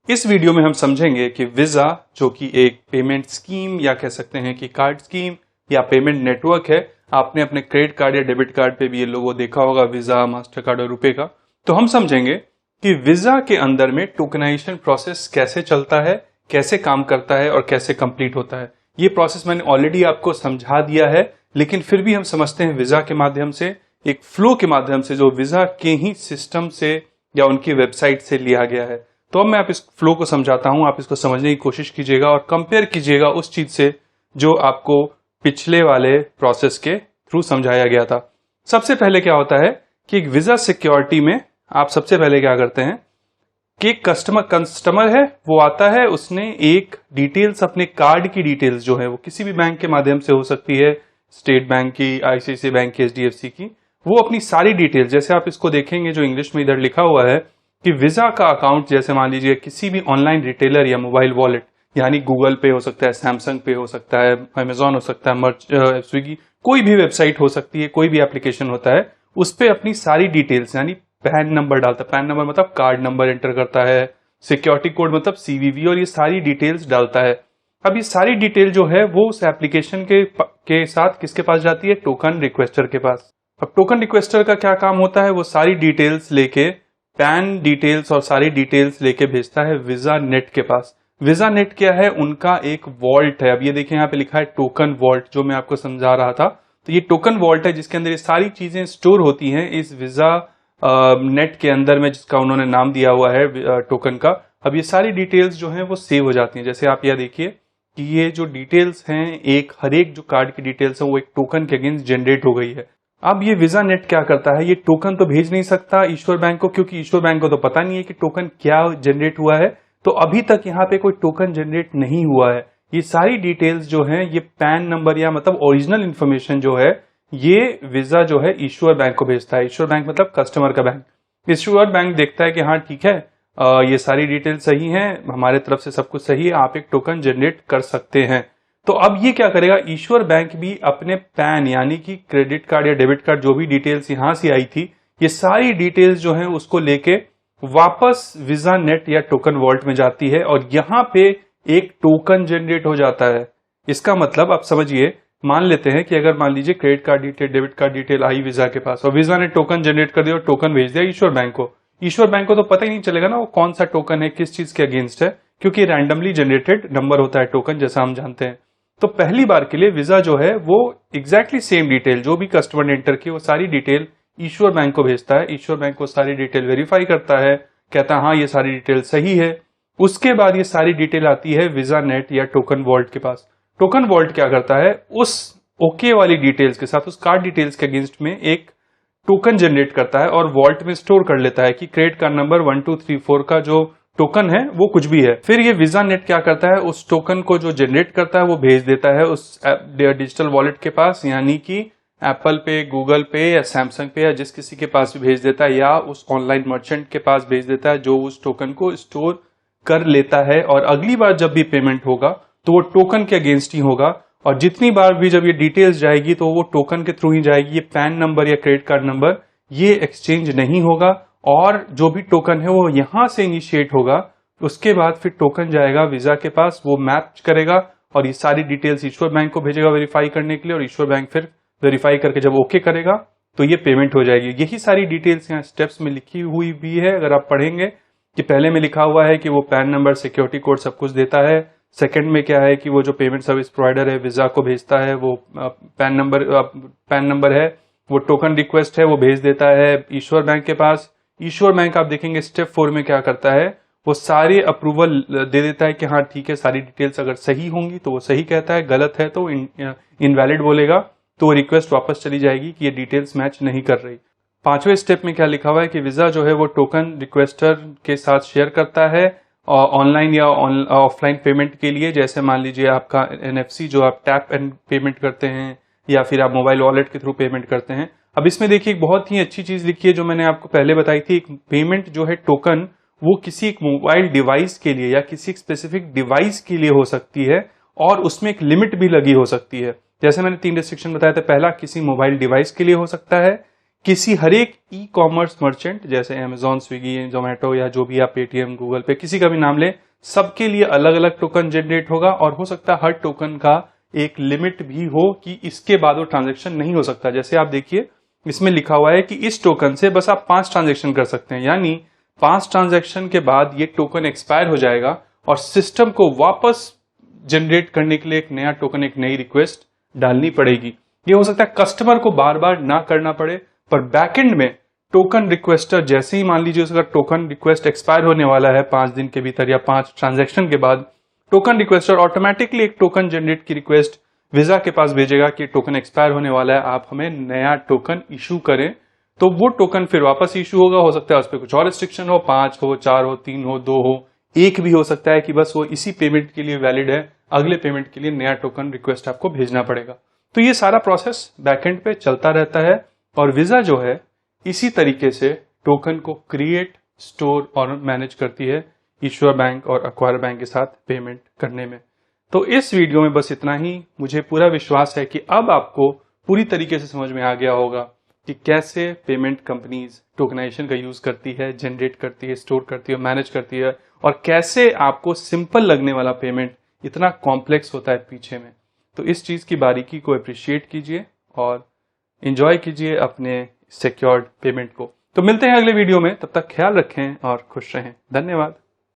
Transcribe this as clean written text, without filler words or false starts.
इस वीडियो में हम समझेंगे कि वीजा जो कि एक पेमेंट स्कीम या कह सकते हैं कि कार्ड स्कीम या पेमेंट नेटवर्क है। आपने अपने क्रेडिट कार्ड या डेबिट कार्ड पे भी ये लोगो देखा होगा, वीजा, मास्टर कार्ड और रुपए का। तो हम समझेंगे कि वीजा के अंदर में टोकनाइजेशन प्रोसेस कैसे चलता है, कैसे काम करता है और कैसे कंप्लीट होता है। ये प्रोसेस मैंने ऑलरेडी आपको समझा दिया है, लेकिन फिर भी हम समझते हैं वीजा के माध्यम से, एक फ्लो के माध्यम से जो वीजा के ही सिस्टम से या उनकी वेबसाइट से लिया गया है। तो अब मैं आप इस फ्लो को समझाता हूं, आप इसको समझने की कोशिश कीजिएगा और कंपेयर कीजिएगा उस चीज से जो आपको पिछले वाले प्रोसेस के थ्रू समझाया गया था। सबसे पहले क्या होता है कि एक वीजा सिक्योरिटी में आप सबसे पहले क्या करते हैं कि कस्टमर है, वो आता है, उसने एक डिटेल्स, अपने कार्ड की डिटेल्स जो है वो किसी भी बैंक के माध्यम से हो सकती है, स्टेट बैंक की, आईसीआईसीआई बैंक की, एचडीएफसी की, वो अपनी सारी डिटेल्स, जैसे आप इसको देखेंगे जो इंग्लिश में इधर लिखा हुआ है कि वीजा का अकाउंट, जैसे मान लीजिए किसी भी ऑनलाइन रिटेलर या मोबाइल वॉलेट, यानी गूगल पे हो सकता है, सैमसंग पे हो सकता है, अमेजॉन हो सकता है, स्विगी, कोई भी वेबसाइट हो सकती है, कोई भी एप्लीकेशन होता है, उस पे अपनी सारी डिटेल्स यानी पैन नंबर डालता है। पैन नंबर मतलब कार्ड नंबर एंटर करता है, सिक्योरिटी कोड मतलब सीवीवी, और ये सारी डिटेल्स डालता है। अब ये सारी डिटेल जो है वो उस एप्लीकेशन के साथ किसके पास जाती है? टोकन रिक्वेस्टर के पास। अब टोकन रिक्वेस्टर का क्या काम होता है? वो सारी डिटेल्स लेके, पैन डिटेल्स और सारी डिटेल्स लेके भेजता है वीजा नेट के पास। वीजा नेट क्या है? उनका एक वॉल्ट है। अब ये देखें, यहाँ पे लिखा है टोकन वॉल्ट, जो मैं आपको समझा रहा था। तो ये टोकन वॉल्ट है जिसके अंदर ये सारी चीजें स्टोर होती हैं इस वीजा नेट के अंदर में, जिसका उन्होंने नाम दिया हुआ है टोकन का। अब ये सारी डिटेल्स जो हैं वो सेव हो जाती हैं। जैसे आप यह देखिए कि ये जो डिटेल्स हैं, हर एक जो कार्ड की डिटेल्स है वो एक टोकन के अगेंस्ट जनरेट हो गई है। अब ये वीजा नेट क्या करता है? ये टोकन तो भेज नहीं सकता ईश्वर बैंक को, क्योंकि ईश्वर बैंक को तो पता नहीं है कि टोकन क्या जनरेट हुआ है। तो अभी तक यहाँ पे कोई टोकन जनरेट नहीं हुआ है। ये सारी डिटेल्स जो हैं, ये पैन नंबर या मतलब ओरिजिनल इंफॉर्मेशन जो है, ये वीजा जो है ईश्वर बैंक को भेजता है। ईश्वर बैंक मतलब कस्टमर का बैंक। ईश्वर बैंक देखता है कि हाँ ठीक है, ये सारी डिटेल सही हैं, हमारे तरफ से सब कुछ सही है, आप एक टोकन जनरेट कर सकते हैं। तो अब ये क्या करेगा? ईश्वर बैंक भी अपने पैन यानी कि क्रेडिट कार्ड या डेबिट कार्ड, जो भी डिटेल्स यहां से आई थी, ये सारी डिटेल्स जो है उसको लेके वापस वीजा नेट या टोकन वॉल्ट में जाती है और यहां पे एक टोकन जनरेट हो जाता है। इसका मतलब आप समझिए, मान लेते हैं कि अगर मान लीजिए credit card detail, debit card detail आई वीजा के पास और वीजा ने टोकन जनरेट कर दिया और टोकन भेज दिया ईश्वर बैंक को। ईश्वर बैंक को तो पता ही नहीं चलेगा ना वो कौन सा टोकन है, किस चीज के अगेंस्ट है, क्योंकि रैंडमली जनरेटेड नंबर होता है टोकन, जैसा हम जानते हैं। तो पहली बार के लिए वीजा जो है वो एग्जैक्टली सेम डिटेल जो भी कस्टमर ने एंटर की, वो सारी डिटेल ईश्वर बैंक को भेजता है। ईश्वर बैंक को सारी डिटेल वेरीफाई करता है, कहता है हाँ ये सारी डिटेल सही है। उसके बाद ये सारी डिटेल आती है वीजा नेट या टोकन वॉल्ट के पास। टोकन वॉल्ट क्या करता है? उस ओके वाली डिटेल्स के साथ, उस कार्ड डिटेल्स के अगेंस्ट में एक टोकन जनरेट करता है और वॉल्ट में स्टोर कर लेता है कि क्रेडिट कार्ड नंबर 1234 का जो टोकन है वो कुछ भी है। फिर ये वीजा नेट क्या करता है? उस टोकन को जो जनरेट करता है वो भेज देता है उस डिजिटल वॉलेट के पास, यानी कि एप्पल पे, गूगल पे या सैमसंग पे या जिस किसी के पास भी भेज देता है, या उस ऑनलाइन मर्चेंट के पास भेज देता है जो उस टोकन को स्टोर कर लेता है। और अगली बार जब भी पेमेंट होगा तो वो टोकन के अगेंस्ट ही होगा, और जितनी बार भी जब ये डिटेल्स जाएगी तो वो टोकन के थ्रू ही जाएगी। ये पैन नंबर या क्रेडिट कार्ड नंबर ये एक्सचेंज नहीं होगा, और जो भी टोकन है वो यहां से इनिशिएट होगा। उसके बाद फिर टोकन जाएगा वीजा के पास, वो मैच करेगा और ये सारी डिटेल्स ईश्वर बैंक को भेजेगा वेरीफाई करने के लिए, और ईश्वर बैंक फिर वेरीफाई करके जब ओके करेगा तो ये पेमेंट हो जाएगी। यही सारी डिटेल्स यहाँ स्टेप्स में लिखी हुई भी है। अगर आप पढ़ेंगे कि पहले में लिखा हुआ है कि वो पैन नंबर, सिक्योरिटी कोड सब कुछ देता है। सेकंड में क्या है कि वो जो पेमेंट सर्विस प्रोवाइडर है वीजा को भेजता है, वो पैन नंबर है, वो टोकन रिक्वेस्ट है, वो भेज देता है ईश्वर बैंक के पास। ईश्वर बैंक आप देखेंगे स्टेप 4 में क्या करता है, वो सारे अप्रूवल दे देता है कि हाँ ठीक है, सारी डिटेल्स अगर सही होंगी तो वो सही कहता है, गलत है तो इनवैलिड बोलेगा, तो वो रिक्वेस्ट वापस चली जाएगी कि ये डिटेल्स मैच नहीं कर रही। 5वें स्टेप में क्या लिखा हुआ है कि वीजा जो है वो टोकन रिक्वेस्टर के साथ शेयर करता है ऑनलाइन या ऑफलाइन पेमेंट के लिए। जैसे मान लीजिए आपका NFC जो आप टैप एंड पेमेंट करते हैं, या फिर आप मोबाइल वॉलेट के थ्रू पेमेंट करते हैं। अब इसमें देखिए एक बहुत ही अच्छी चीज लिखी है जो मैंने आपको पहले बताई थी। एक पेमेंट जो है टोकन, वो किसी एक मोबाइल डिवाइस के लिए या किसी एक स्पेसिफिक डिवाइस के लिए हो सकती है, और उसमें एक लिमिट भी लगी हो सकती है। जैसे मैंने 3 रिस्ट्रिक्शन बताया था। पहला, किसी मोबाइल डिवाइस के लिए हो सकता है, किसी हर एक ई कॉमर्स मर्चेंट जैसे अमेजॉन, स्विगी, जोमेटो या जो भी आप पेटीएम, गूगल पे किसी का भी नाम लें, सबके लिए अलग अलग टोकन जनरेट होगा और हो सकता है हर टोकन का एक लिमिट भी हो कि इसके बाद वो ट्रांजेक्शन नहीं हो सकता। जैसे आप देखिए इसमें लिखा हुआ है कि इस टोकन से बस आप 5 ट्रांजेक्शन कर सकते हैं, यानी 5 ट्रांजेक्शन के बाद ये टोकन एक्सपायर हो जाएगा और सिस्टम को वापस जनरेट करने के लिए एक नया टोकन, एक नई रिक्वेस्ट डालनी पड़ेगी। ये हो सकता है कस्टमर को बार बार ना करना पड़े, पर बैकएंड में टोकन रिक्वेस्टर जैसे ही मान लीजिए उसका टोकन रिक्वेस्ट एक्सपायर होने वाला है 5 दिन के भीतर या 5 ट्रांजैक्शन के बाद, टोकन रिक्वेस्टर ऑटोमेटिकली एक टोकन जनरेट की रिक्वेस्ट वीजा के पास भेजेगा कि टोकन एक्सपायर होने वाला है, आप हमें नया टोकन इशू करें। तो वो टोकन फिर वापस इशू होगा। हो सकता है उस पर कुछ और रिस्ट्रिक्शन हो, 5 हो, 4 हो, 3 हो, 2 हो, 1 भी हो सकता है कि बस वो इसी पेमेंट के लिए वैलिड है, अगले पेमेंट के लिए नया टोकन रिक्वेस्ट आपको भेजना पड़ेगा। तो ये सारा प्रोसेस बैकएंड पे चलता रहता है और वीजा जो है इसी तरीके से टोकन को क्रिएट, स्टोर और मैनेज करती है इश्यूअर बैंक और एक्वायर बैंक के साथ पेमेंट करने में। तो इस वीडियो में बस इतना ही। मुझे पूरा विश्वास है कि अब आपको पूरी तरीके से समझ में आ गया होगा कि कैसे पेमेंट कंपनीज टोकनाइजेशन का यूज करती है, जनरेट करती है, स्टोर करती है, मैनेज करती है और कैसे आपको सिंपल लगने वाला पेमेंट इतना कॉम्प्लेक्स होता है पीछे में। तो इस चीज की बारीकी को अप्रिशिएट कीजिए और एंजॉय कीजिए अपने सिक्योर्ड पेमेंट को। तो मिलते हैं अगले वीडियो में, तब तक ख्याल रखें और खुश रहें। धन्यवाद।